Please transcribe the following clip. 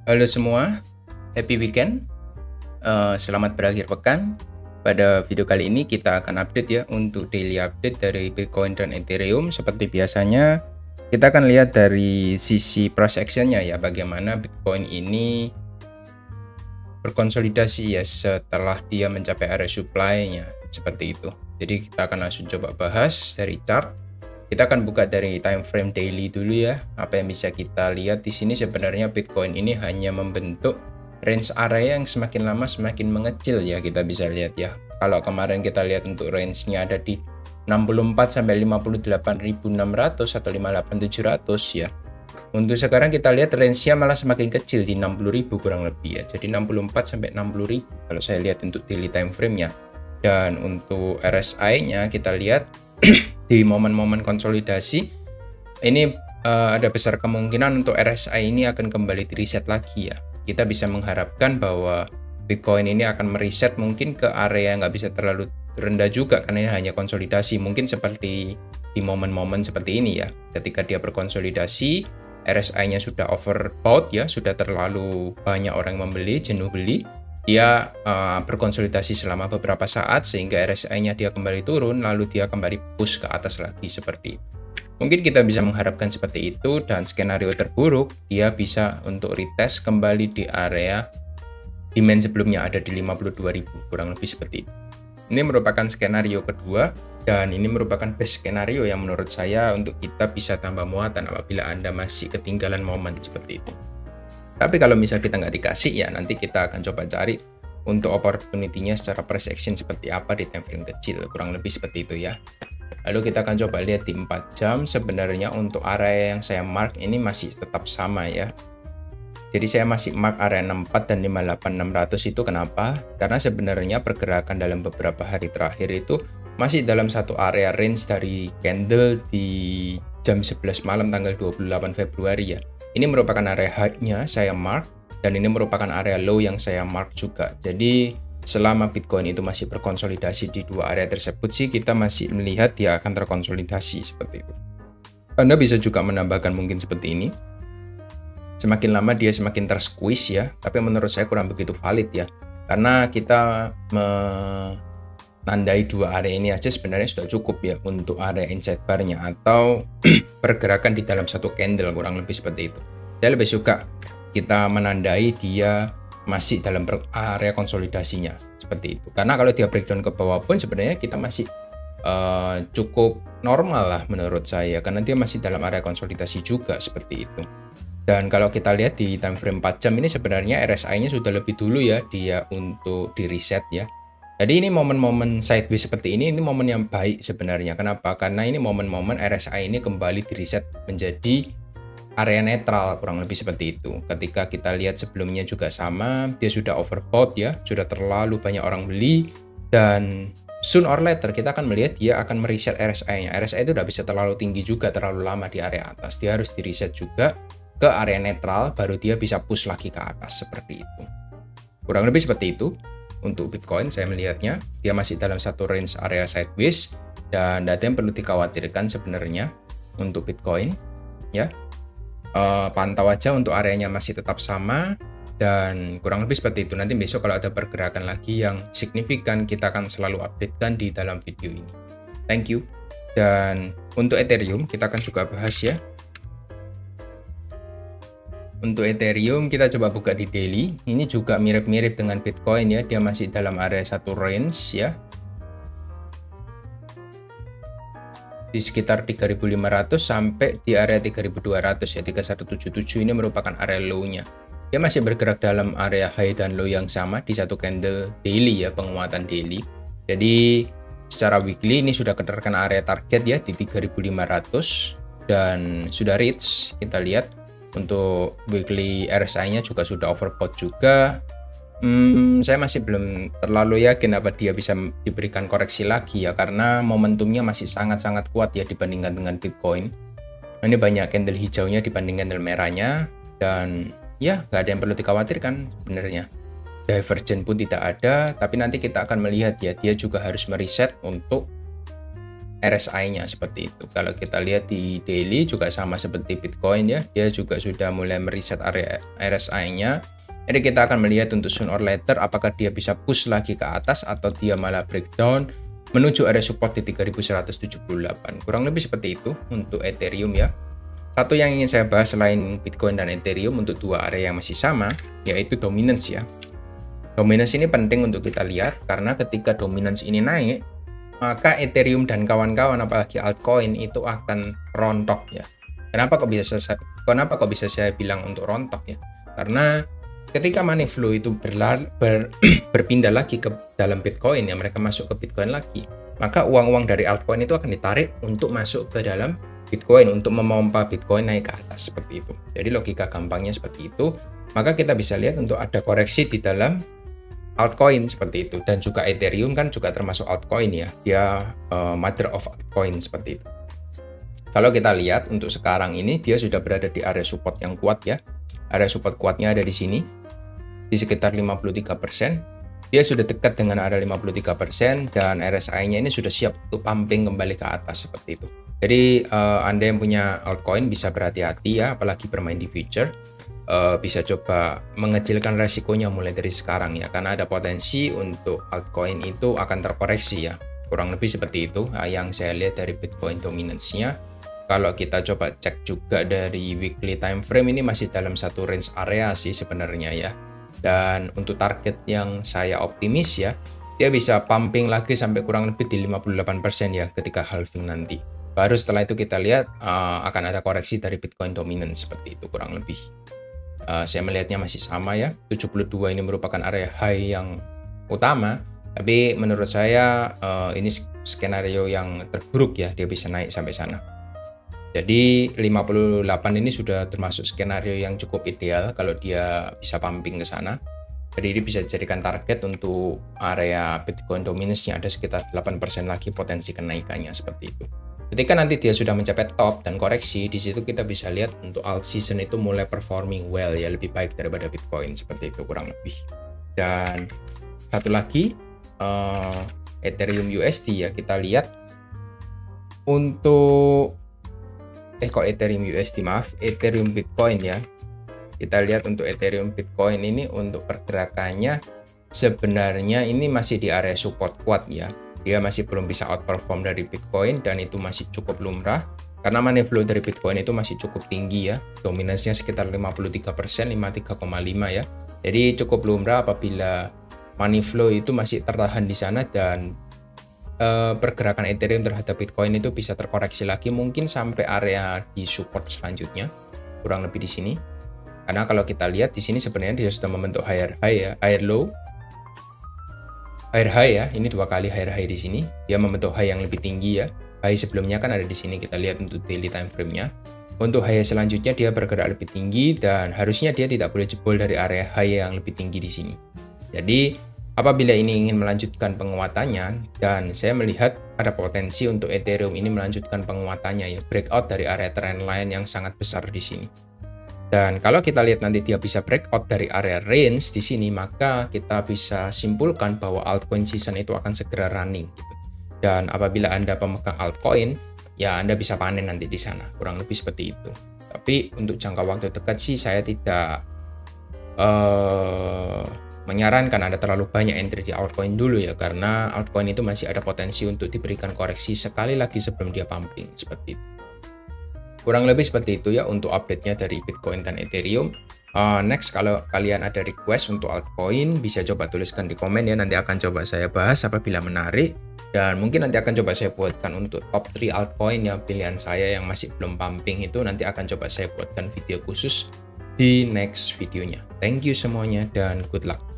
Halo semua, happy weekend. Selamat berakhir pekan. Pada video kali ini kita akan update ya untuk daily update dari Bitcoin dan Ethereum. Seperti biasanya, kita akan lihat dari sisi price action-nya ya, bagaimana Bitcoin ini berkonsolidasi ya setelah dia mencapai area supply-nya, seperti itu. Jadi kita akan langsung coba bahas dari chart. Kita akan buka dari time frame daily dulu ya. Apa yang bisa kita lihat di sini sebenarnya Bitcoin ini hanya membentuk range area yang semakin lama semakin mengecil ya, kita bisa lihat ya. Kalau kemarin kita lihat untuk range-nya ada di 64 sampai 58.600 atau 58.700 ya. Untuk sekarang kita lihat range-nya malah semakin kecil di 60.000 kurang lebih ya. Jadi 64 sampai 60.000 kalau saya lihat untuk daily time frame-nya. Dan untuk RSI-nya kita lihat di momen-momen konsolidasi ini ada besar kemungkinan untuk RSI ini akan kembali di reset lagi ya. Kita bisa mengharapkan bahwa Bitcoin ini akan mereset mungkin ke area nggak bisa terlalu rendah juga karena ini hanya konsolidasi, mungkin seperti di momen-momen seperti ini ya, ketika dia berkonsolidasi RSI-nya sudah overbought ya, sudah terlalu banyak orang membeli, jenuh beli, dia berkonsolidasi selama beberapa saat sehingga RSI-nya dia kembali turun, lalu dia kembali push ke atas lagi seperti itu. Mungkin kita bisa mengharapkan seperti itu, dan skenario terburuk dia bisa untuk retest kembali di area demand sebelumnya ada di 52.000 kurang lebih seperti itu. Ini merupakan skenario kedua dan ini merupakan best skenario yang menurut saya untuk kita bisa tambah muatan apabila Anda masih ketinggalan momen seperti itu. Tapi kalau misal kita nggak dikasih ya nanti kita akan coba cari untuk opportunity-nya secara price action seperti apa di time frame kecil, kurang lebih seperti itu ya. Lalu kita akan coba lihat di 4 jam sebenarnya untuk area yang saya mark ini masih tetap sama ya. Jadi saya masih mark area 64 dan 58600 itu kenapa? Karena sebenarnya pergerakan dalam beberapa hari terakhir itu masih dalam satu area range dari candle di jam 11 malam tanggal 28 Februari ya. Ini merupakan area high-nya saya mark dan ini merupakan area low yang saya mark juga. Jadi selama Bitcoin itu masih berkonsolidasi di dua area tersebut sih kita masih melihat dia akan terkonsolidasi seperti itu. Anda bisa juga menambahkan mungkin seperti ini. Semakin lama dia semakin tersqueeze ya, tapi menurut saya kurang begitu valid ya. Karena kita menandai dua area ini aja sebenarnya sudah cukup ya untuk area inside bar-nya atau pergerakan di dalam satu candle kurang lebih seperti itu. Saya lebih suka kita menandai dia masih dalam area konsolidasinya seperti itu. Karena kalau dia breakdown ke bawah pun sebenarnya kita masih cukup normal lah menurut saya, karena dia masih dalam area konsolidasi juga seperti itu. Dan kalau kita lihat di time frame 4 jam ini sebenarnya RSI-nya sudah lebih dulu ya dia untuk di reset ya. Jadi ini momen-momen sideways seperti ini momen yang baik sebenarnya. Kenapa? Karena ini momen-momen RSI ini kembali di reset menjadi area netral kurang lebih seperti itu. Ketika kita lihat sebelumnya juga sama, dia sudah overbought ya, sudah terlalu banyak orang beli, dan soon or later kita akan melihat dia akan mereset RSI-nya. RSI itu udah bisa terlalu tinggi juga, terlalu lama di area atas. Dia harus di reset juga ke area netral, baru dia bisa push lagi ke atas seperti itu. Kurang lebih seperti itu. Untuk Bitcoin saya melihatnya dia masih dalam satu range area sideways dan tidak ada yang perlu dikhawatirkan sebenarnya untuk Bitcoin ya. Pantau aja untuk areanya masih tetap sama dan kurang lebih seperti itu. Nanti besok kalau ada pergerakan lagi yang signifikan kita akan selalu updatekan di dalam video ini. Thank you. Dan untuk Ethereum kita akan juga bahas ya. Untuk Ethereum kita coba buka di daily. Ini juga mirip-mirip dengan Bitcoin ya, dia masih dalam area satu range ya. Di sekitar 3.500 sampai di area 3.200 ya, 3177 ini merupakan area low-nya. Dia masih bergerak dalam area high dan low yang sama di satu candle daily ya, penguatan daily. Jadi secara weekly ini sudah terkena area target ya di 3.500 dan sudah reach. Kita lihat untuk weekly RSI-nya juga sudah overbought juga. Saya masih belum terlalu yakin apa dia bisa diberikan koreksi lagi ya, karena momentumnya masih sangat-sangat kuat ya dibandingkan dengan Bitcoin. Ini banyak candle hijaunya dibanding candle merahnya, dan ya nggak ada yang perlu dikhawatirkan sebenarnya. Divergent pun tidak ada, tapi nanti kita akan melihat ya dia juga harus mereset untuk RSI-nya seperti itu. Kalau kita lihat di daily juga sama seperti Bitcoin ya, dia juga sudah mulai mereset area RSI-nya. Jadi kita akan melihat untuk sooner or later apakah dia bisa push lagi ke atas atau dia malah breakdown menuju area support di 3178. Kurang lebih seperti itu untuk Ethereum ya. Satu yang ingin saya bahas selain Bitcoin dan Ethereum untuk dua area yang masih sama, yaitu dominance ya. Dominance ini penting untuk kita lihat karena ketika dominance ini naik, maka Ethereum dan kawan-kawan apalagi altcoin itu akan rontok ya. Kenapa kok bisa saya bilang untuk rontok ya? Karena ketika money flow itu berpindah lagi ke dalam Bitcoin ya, mereka masuk ke Bitcoin lagi, maka uang-uang dari altcoin itu akan ditarik untuk masuk ke dalam Bitcoin untuk memompa Bitcoin naik ke atas seperti itu. Jadi logika gampangnya seperti itu. Maka kita bisa lihat untuk ada koreksi di dalam altcoin seperti itu, dan juga Ethereum kan juga termasuk altcoin ya, dia mother of altcoin seperti itu. Kalau kita lihat untuk sekarang ini dia sudah berada di area support yang kuat ya. Area support kuatnya ada di sini di sekitar 53%. Dia sudah dekat dengan area 53% dan RSI-nya ini sudah siap untuk pumping kembali ke atas seperti itu. Jadi Anda yang punya altcoin bisa berhati-hati ya, apalagi bermain di future. Bisa coba mengecilkan resikonya mulai dari sekarang ya, karena ada potensi untuk altcoin itu akan terkoreksi ya, kurang lebih seperti itu yang saya lihat dari Bitcoin dominance-nya. Kalau kita coba cek juga dari weekly time frame, ini masih dalam satu range area sih sebenarnya ya, dan untuk target yang saya optimis ya, dia bisa pumping lagi sampai kurang lebih di 58% ya ketika halving nanti. Baru setelah itu kita lihat akan ada koreksi dari Bitcoin dominance seperti itu kurang lebih. Saya melihatnya masih sama ya, 72 ini merupakan area high yang utama, tapi menurut saya ini skenario yang terburuk ya, dia bisa naik sampai sana. Jadi 58 ini sudah termasuk skenario yang cukup ideal kalau dia bisa pumping ke sana. Jadi ini bisa dijadikan target untuk area Bitcoin dominance-nya, ada sekitar 8% lagi potensi kenaikannya seperti itu. Ketika nanti dia sudah mencapai top dan koreksi, di situ kita bisa lihat untuk alt season itu mulai performing well ya, lebih baik daripada Bitcoin seperti itu kurang lebih. Dan satu lagi Ethereum USD ya, kita lihat untuk Ethereum Bitcoin ya. Kita lihat untuk Ethereum Bitcoin ini untuk pergerakannya sebenarnya ini masih di area support kuat ya. Dia masih belum bisa outperform dari Bitcoin dan itu masih cukup lumrah karena money flow dari Bitcoin itu masih cukup tinggi ya, dominasinya sekitar 53%, 53,5 ya. Jadi cukup lumrah apabila money flow itu masih tertahan di sana dan pergerakan Ethereum terhadap Bitcoin itu bisa terkoreksi lagi mungkin sampai area di support selanjutnya, kurang lebih di sini. Karena kalau kita lihat di sini sebenarnya dia sudah membentuk higher high ya, higher high ya, ini dua kali higher high di sini. Dia membentuk high yang lebih tinggi ya. High sebelumnya kan ada di sini, kita lihat untuk daily time frame-nya. Untuk high selanjutnya dia bergerak lebih tinggi dan harusnya dia tidak boleh jebol dari area high yang lebih tinggi di sini. Jadi apabila ini ingin melanjutkan penguatannya, dan saya melihat ada potensi untuk Ethereum ini melanjutkan penguatannya ya, breakout dari area trendline yang sangat besar di sini. Dan kalau kita lihat nanti dia bisa breakout dari area range di sini, maka kita bisa simpulkan bahwa altcoin season itu akan segera running gitu. Dan apabila Anda pemegang altcoin, ya Anda bisa panen nanti di sana, kurang lebih seperti itu. Tapi untuk jangka waktu dekat sih saya tidak menyarankan Anda terlalu banyak entry di altcoin dulu ya, karena altcoin itu masih ada potensi untuk diberikan koreksi sekali lagi sebelum dia pumping seperti itu. Kurang lebih seperti itu ya untuk update-nya dari Bitcoin dan Ethereum. Next, kalau kalian ada request untuk altcoin, bisa coba tuliskan di komen ya, nanti akan coba saya bahas apabila menarik. Dan mungkin nanti akan coba saya buatkan untuk top 3 altcoin ya, pilihan saya yang masih belum pumping itu, nanti akan coba saya buatkan video khusus di next videonya. Thank you semuanya dan good luck.